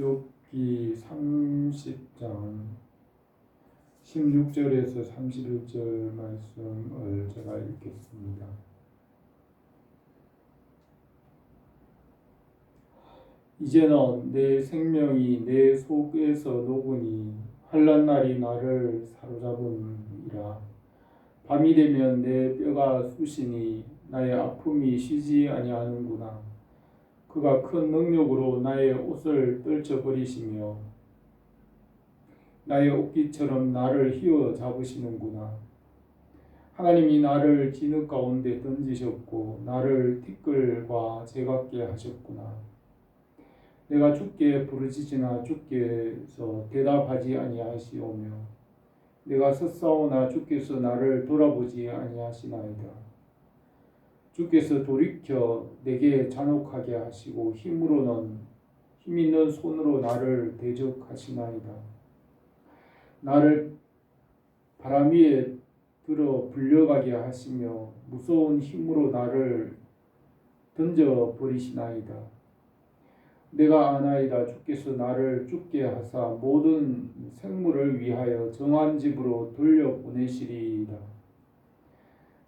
욥기 30장 16절에서 31절 말씀을 제가 읽겠습니다. 이제는 내 생명이 내 속에서 녹으니 환난 날이 나를 사로잡음이라. 밤이 되면 내 뼈가 쑤시니 나의 아픔이 쉬지 아니하는구나. 그가 큰 능력으로 나의 옷을 떨쳐버리시며 나의 옷깃처럼 나를 휘어 잡으시는구나. 하나님이 나를 진흙 가운데 던지셨고 나를 티끌과 제각게 하셨구나. 내가 주께 부르짖으나 주께서 대답하지 아니하시오며 내가 섰사오나 주께서 나를 돌아보지 아니하시나이다. 주께서 돌이켜 내게 잔혹하게 하시고 힘 있는 손으로 나를 대적하시나이다. 나를 바람 위에 들어 불려가게 하시며 무서운 힘으로 나를 던져버리시나이다. 내가 아나이다. 주께서 나를 죽게 하사 모든 생물을 위하여 정한 집으로 돌려보내시리이다.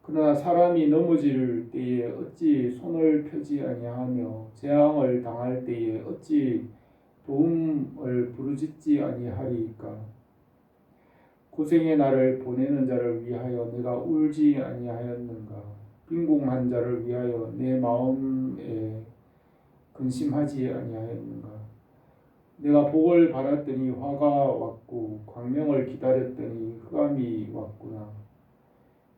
그러나 사람이 넘어질 때에 어찌 손을 펴지 아니하며 재앙을 당할 때에 어찌 도움을 부르짖지 아니하리이까. 고생의 날을 보내는 자를 위하여 내가 울지 아니하였는가. 빈궁한 자를 위하여 내 마음에 근심하지 아니하였는가. 내가 복을 바랐더니 화가 왔고 광명을 기다렸더니 흑암이 왔구나.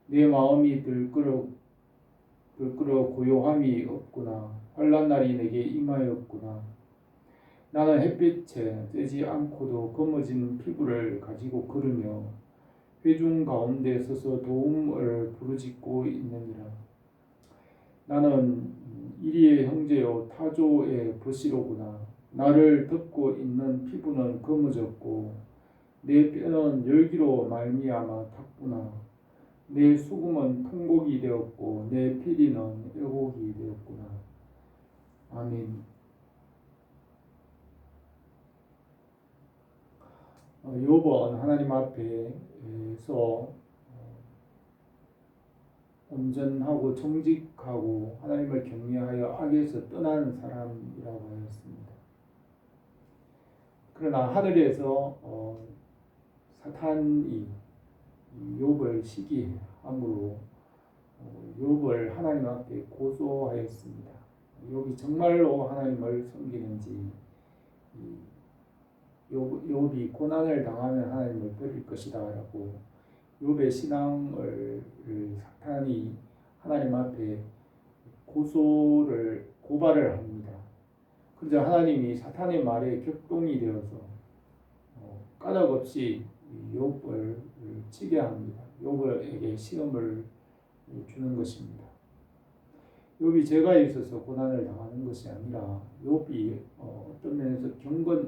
내 마음이 들끓어 고요함이 없구나. 환난 날이 내게 임하였구나. 나는 햇빛에 쬐지 않고도 검어진 피부를 가지고 걸으며 회중 가운데 서서 도움을 부르짖고 있느니라. 나는 이리의 형제요 타조의 벗이로구나. 나를 덮고 있는 피부는 검어졌고 내 뼈는 열기로 말미암아 탔구나. 내 수금은 통곡이 되었고 내 피리는 애곡이 되었구나. 아멘. 욥은 하나님 앞에서 온전하고 정직하고 하나님을 경외하여 악에서 떠나는 사람이라고 하였습니다. 그러나 하늘에서 사탄이 욥을 시기함으로 욥을 하나님 앞에 고소하였습니다. 욥이 정말로 하나님을 섬기는지, 욥이 고난을 당하면 하나님을 버릴 것이다 라고 욥의 신앙을 사탄이 하나님 앞에 고발을 합니다. 그런데 하나님이 사탄의 말에 격동이 되어서 까닭없이 욥을 치게 합니다. 욥에게 시험을 주는 것입니다. 욥이 죄가 있어서 고난을 당하는 것이 아니라 욥이 어떤 면에서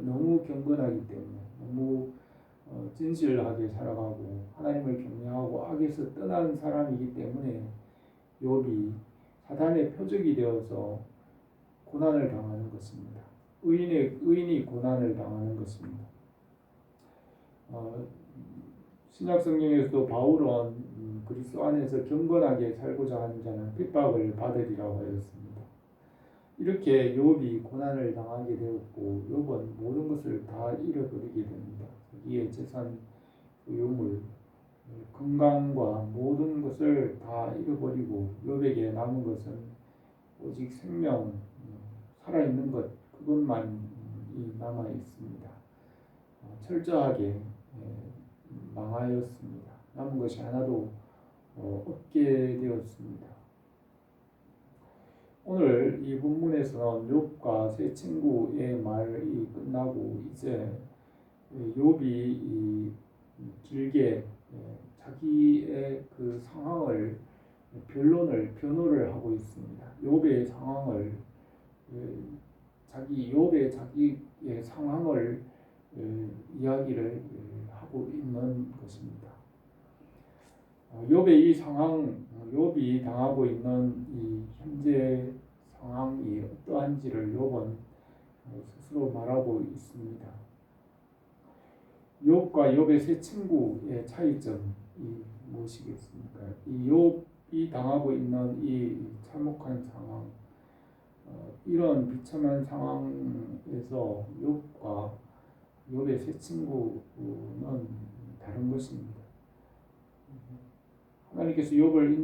너무 경건하기 때문에 너무 진실하게 살아가고 하나님을 경외하고 악에서 떠난 사람이기 때문에 욥이 사탄의 표적이 되어서 고난을 당하는 것입니다. 의인이 고난을 당하는 것입니다. 신약 성경에서도 바울은 그리스도 안에서 경건하게 살고자 하는 자는 핍박을 받으리라고 하였습니다. 이렇게 욥이 고난을 당하게 되었고 욥은 모든 것을 다 잃어버리게 됩니다. 자기의 재산, 유물, 건강과 모든 것을 다 잃어버리고 욥에게 남은 것은 오직 생명, 살아있는 것 그것만이 남아 있습니다. 철저하게 망하였습니다. 남은 것이 하나도 없게 되었습니다. 오늘 이 본문에서는 욥과 세 친구의 말이 끝나고 이제 욥이 길게 자기의 그 상황을 변호를 하고 있습니다. 욥의 상황을 자기의 상황을 이야기를 하고 있는 것입니다. 욥의 이 상황, 욥이 당하고 있는 이 현재 상황이 어떠한지를 욥은 스스로 서로 말하고 있습니다. 욥과 욥의 세 친구의 차이점이 무엇이겠습니까? 이 욥이 당하고 있는 이 참혹한 상황, 이런 비참한 상황에서 욥과 욥의 세 친구는 다른 것입니다. 하나님께서 욥을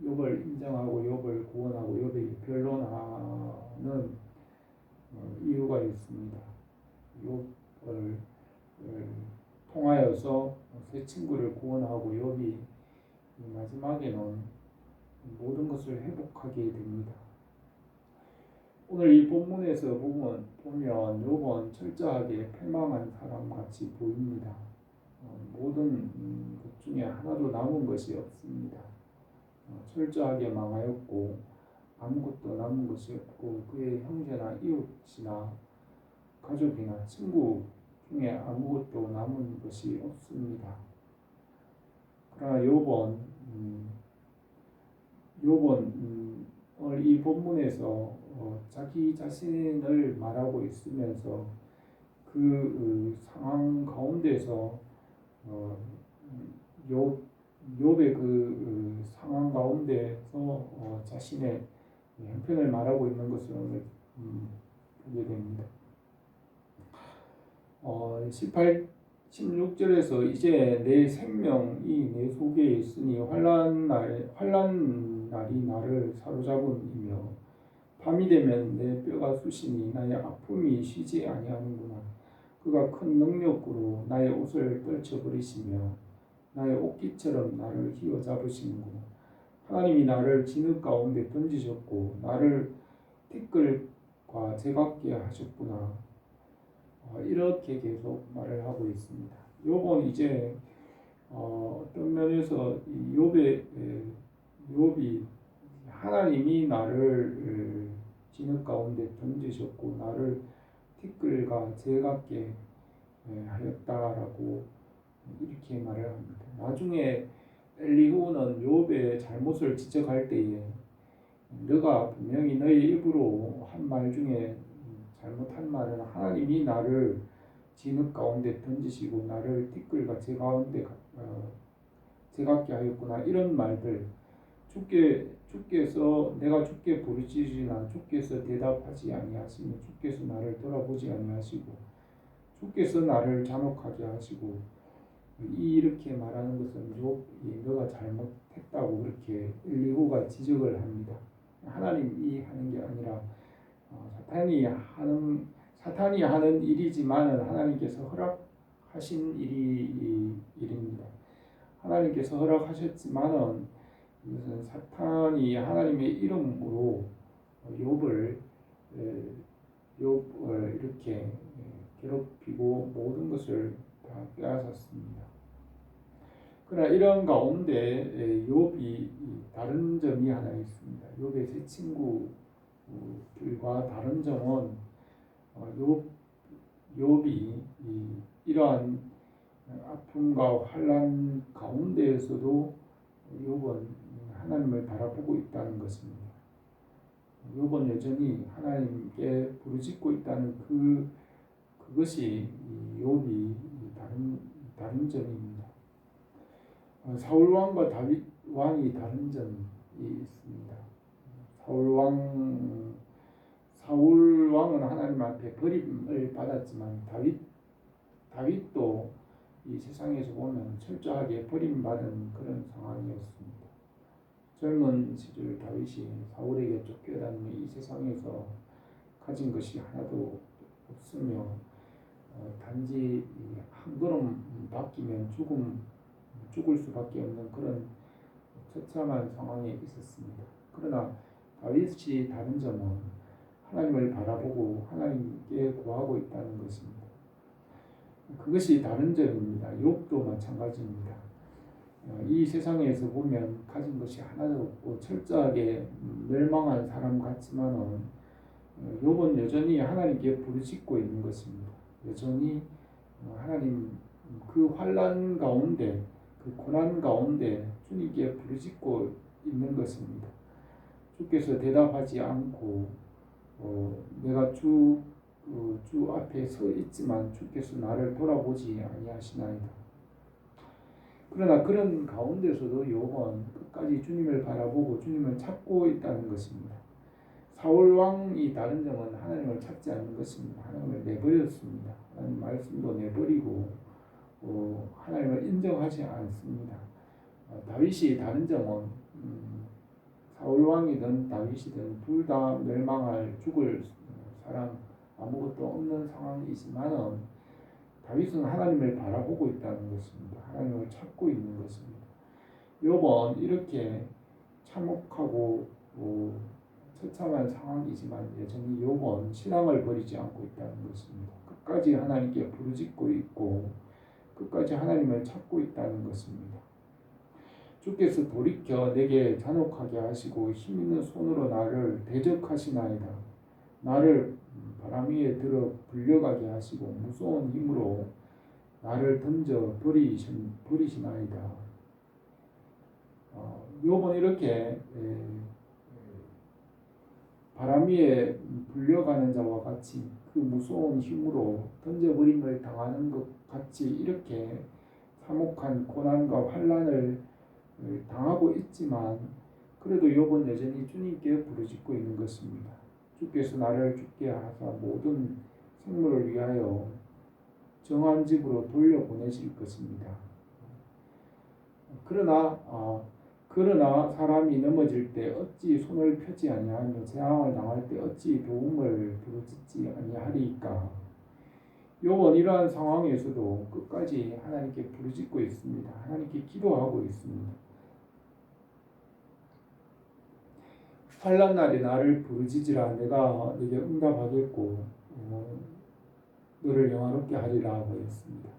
인정하고 욥을 구원하고 욥에게 변론하는 이유가 있습니다. 욥을 통하여서 세 친구를 구원하고 욥이 마지막에는 모든 것을 회복하게 됩니다. 오늘 이 본문에서 보면 욥은 철저하게 패망한 사람 같이 보입니다. 모든 것 중에 하나도 남은 것이 없습니다. 철저하게 망하였고 아무것도 남은 것이 없고 그의 형제나 이웃이나 가족이나 친구 중에 아무것도 남은 것이 없습니다. 그러나 욥은 이 본문에서 자기 자신을 말하고 있으면서 그 상황 가운데서 욥의 그 상황 가운데서 자신의 형편을 말하고 있는 것을 오늘 보게 됩니다. 16절에서 이제 내 생명이 내 속에 있으니 환난 날이 나를 사로잡음이며 밤이 되면 내 뼈가 쑤시니 나의 아픔이 쉬지 아니하는구나. 그가 큰 능력으로 나의 옷을 떨쳐버리시며 나의 옷깃처럼 나를 휘어잡으시는구나. 하나님이 나를 진흙 가운데 던지셨고 나를 티끌과 제각게 하셨구나. 이렇게 계속 말을 하고 있습니다. 욥은 이제 어떤 면에서 욥이 하나님이 나를 진흙 가운데 던지셨고 나를 티끌과 제각게 하였다라고 이렇게 말을 합니다. 나중에 엘리후는 욥의 잘못을 지적할 때에 너가 분명히 너의 입으로 한 말 중에 잘못한 말은 하나님이 나를 진흙 가운데 던지시고 나를 티끌과 제각게 하였구나 이런 말들 주께서 내가 주께 부르짖으나 주께서 대답하지 아니하시며 주께서 나를 돌아보지 아니하시고 주께서 나를 잔혹하게 하시고 이렇게 말하는 것은 욥이 너가 잘못했다고 그렇게 엘리후가 지적을 합니다. 하나님이 하는 게 아니라 사탄이 하는 일이지만은 하나님께서 허락하신 일입니다. 하나님께서 허락하셨지만은 이것은 사탄이 하나님의 이름으로 욥을 이렇게 괴롭히고 모든 것을 다 빼앗았습니다. 그러나 이런 가운데 욥이 다른 점이 하나 있습니다. 욥의 세 친구들과 다른 점은 욥이 이러한 아픔과 환난 가운데에서도 욥은 하나님을 바라보고 있다는 것입니다. 욥은 여전히 하나님께 부르짖고 있다는 그것이 욥이 다른 점입니다. 사울 왕과 다윗 왕이 다른 점이 있습니다. 사울 왕은 하나님 앞에 버림을 받았지만 다윗도 이 세상에서 보면 철저하게 버림받은 그런 상황이었습니다. 젊은 시절 다윗이 사울에게 쫓겨다니며 이 세상에서 가진 것이 하나도 없으며 단지 한 걸음 바뀌면 죽을 수밖에 없는 그런 처참한 상황에 있었습니다. 그러나 다윗이 다른 점은 하나님을 바라보고 하나님께 구하고 있다는 것입니다. 그것이 다른 점입니다. 욥도 마찬가지입니다. 이 세상에서 보면 가진 것이 하나도 없고 철저하게 멸망한 사람 같지만은 욥은 여전히 하나님께 부르짖고 있는 것입니다. 여전히 하나님 그 환난 가운데 그 고난 가운데 주님께 부르짖고 있는 것입니다. 주께서 대답하지 않고 내가 그 주 앞에 서 있지만 주께서 나를 돌아보지 아니하시나이다. 그러나 그런 가운데서도 욥은 끝까지 주님을 바라보고 주님을 찾고 있다는 것입니다. 사울 왕이 다른 점은 하나님을 찾지 않는 것입니다. 하나님을 내버렸습니다. 하나님 말씀도 내버리고 하나님을 인정하지 않습니다. 다윗이 다른 점은 사울 왕이든 다윗이든 둘 다 멸망할 죽을 사람 아무것도 없는 상황이지만은 다윗은 하나님을 바라보고 있다는 것입니다. 하나님을 찾고 있는 것입니다. 욥은 이렇게 참혹하고 처참한 상황이지만 여전히 욥은 신앙을 버리지 않고 있다는 것입니다. 끝까지 하나님께 부르짖고 있고 끝까지 하나님을 찾고 있다는 것입니다. 주께서 돌이켜 내게 잔혹하게 하시고 힘있는 손으로 나를 대적하시나이다. 나를 바람 위에 들어 불려가게 하시고 무서운 힘으로 나를 던져 버리시나이다. 욥은 이렇게 바람 위에 불려가는 자와 같이 그 무서운 힘으로 던져버림을 당하는 것 같이 이렇게 참혹한 고난과 환난을 당하고 있지만 그래도 욥은 여전히 주님께 부르짖고 있는 것입니다. 주께서 나를 죽게 하사 모든 생물을 위하여 정한 집으로 돌려보내실 것입니다. 그러나 사람이 넘어질 때 어찌 손을 펴지 아니하며 재앙을 당할 때 어찌 도움을 부르짖지 아니하리까. 욥은 이러한 상황에서도 끝까지 하나님께 부르짖고 있습니다. 하나님께 기도하고 있습니다. 환난 날에 나를 부르짖으라. 내가 네게 응답하겠고 너를 영화롭게 하리라 하고 했습니다.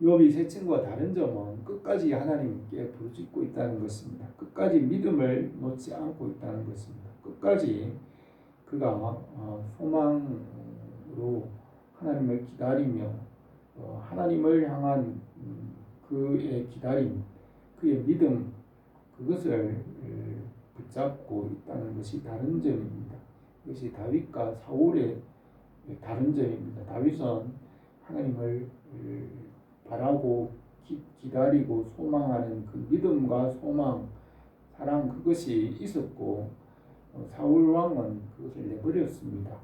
욥이 세 친구와 다른 점은 끝까지 하나님께 부르짖고 있다는 것입니다. 끝까지 믿음을 놓지 않고 있다는 것입니다. 끝까지 그가 소망으로 하나님을 기다리며 하나님을 향한 그의 기다림, 그의 믿음, 그것을 붙잡고 있다는 것이 다른 점입니다. 이것이 다윗과 사울의 다른 점입니다. 다윗은 하나님을 바라고 기다리고 소망하는 그 믿음과 소망, 사랑 그것이 있었고 사울 왕은 그것을 내버렸습니다.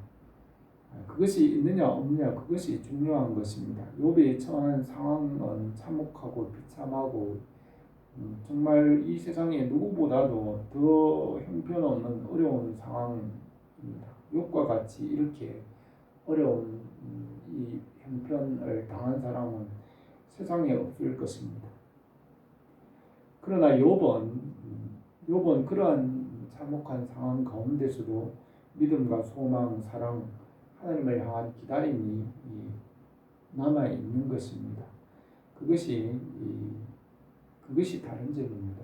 그것이 있느냐 없느냐 그것이 중요한 것입니다. 욥이 처한 상황은 참혹하고 비참하고 정말 이 세상에 누구보다도 더 형편없는 어려운 상황입니다. 욥과 같이 이렇게 어려운 이 형편을 당한 사람은 세상에 없을 것입니다. 그러나 욥은 그러한 참혹한 상황 가운데서도 믿음과 소망, 사랑, 하나님을 향한 기다림이 남아 있는 것입니다. 그것이 다른 점입니다.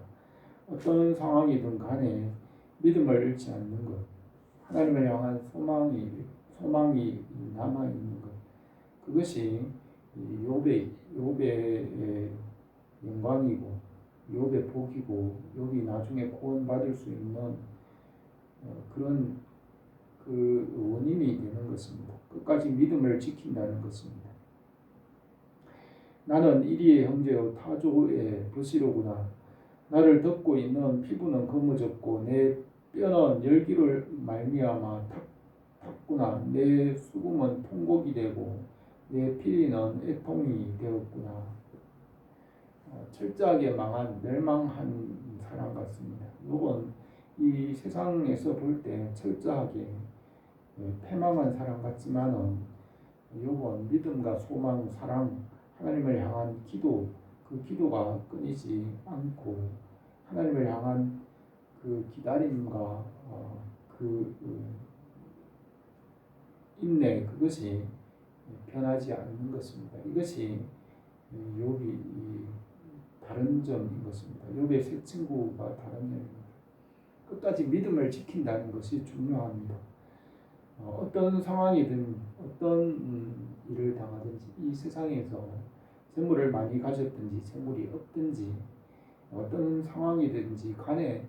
어떤 상황이든 간에 믿음을 잃지 않는 것, 하나님을 향한 소망이 남아 있는 것, 그것이 욥의 영광이고 욥의 복이고 욥이 나중에 구원받을 수 있는 그런 그 원인이 되는 것입니다. 끝까지 믿음을 지킨다는 것입니다. 나는 이리의 형제요 타조의 벗이로구나. 나를 덮고 있는 피부는 검어졌고 내 뼈는 열기를 말미암아 탔구나. 내 수금은 통곡이 되고 내 피리는 애통이 되었구나. 철저하게 망한 멸망한 사람 같습니다. 욥은 이 세상에서 볼 때 철저하게 패망한 사람 같지만은 욥은 믿음과 소망, 사랑, 하나님을 향한 기도, 그 기도가 끊이지 않고 하나님을 향한 그 기다림과 그 인내 그것이 변하지 않는 것입니다. 이것이 욥이 다른 점인 것입니다. 욥의 세 친구가 다른 점입니다. 끝까지 믿음을 지킨다는 것이 중요합니다. 어떤 상황이든 어떤 일을 당하든지 이 세상에서 재물을 많이 가졌든지 재물이 없든지 어떤 상황이든지 간에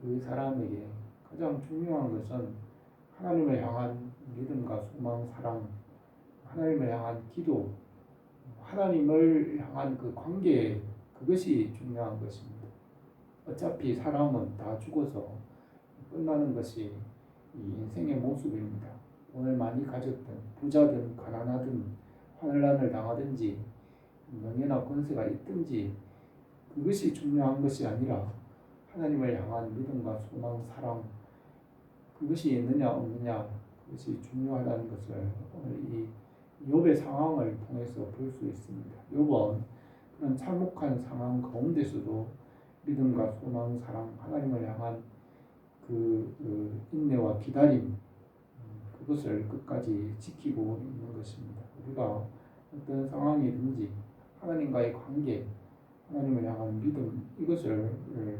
그 사람에게 가장 중요한 것은 하나님을 향한 믿음과 소망, 사랑, 하나님을 향한 기도, 하나님을 향한 그 관계, 그것이 중요한 것입니다. 어차피 사람은 다 죽어서 끝나는 것이 이 인생의 모습입니다. 돈을 많이 가졌든 부자든 가난하든 환난을 당하든지 명예나 권세가 있든지 그것이 중요한 것이 아니라 하나님을 향한 믿음과 소망, 사랑, 그것이 있느냐 없느냐, 그것이 중요하다는 것을 오늘 이 욥의 상황을 통해서 볼 수 있습니다. 욥은 그런 참혹한 상황 가운데서도 믿음과 소망, 사랑, 하나님을 향한 그 인내와 기다림, 그것을 끝까지 지키고 있는 것입니다. 우리가 어떤 상황이든지 하나님과의 관계, 하나님을 향한 믿음, 이것을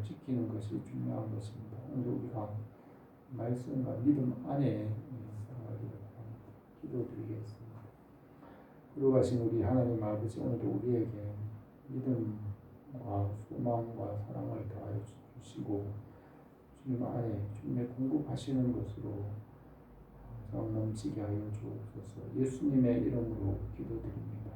지키는 것이 중요한 것입니다. 오늘 우리가 말씀과 믿음 안에 살아가기를 바랍니다. 기도드리겠습니다. 거룩하신 우리 하나님 아버지, 오늘도 우리에게 믿음과 소망과 사랑을 더하여 주시고 주님 안에 주님의 공급하시는 것으로 항상 넘치게 하여 주옵소서. 예수님의 이름으로 기도드립니다.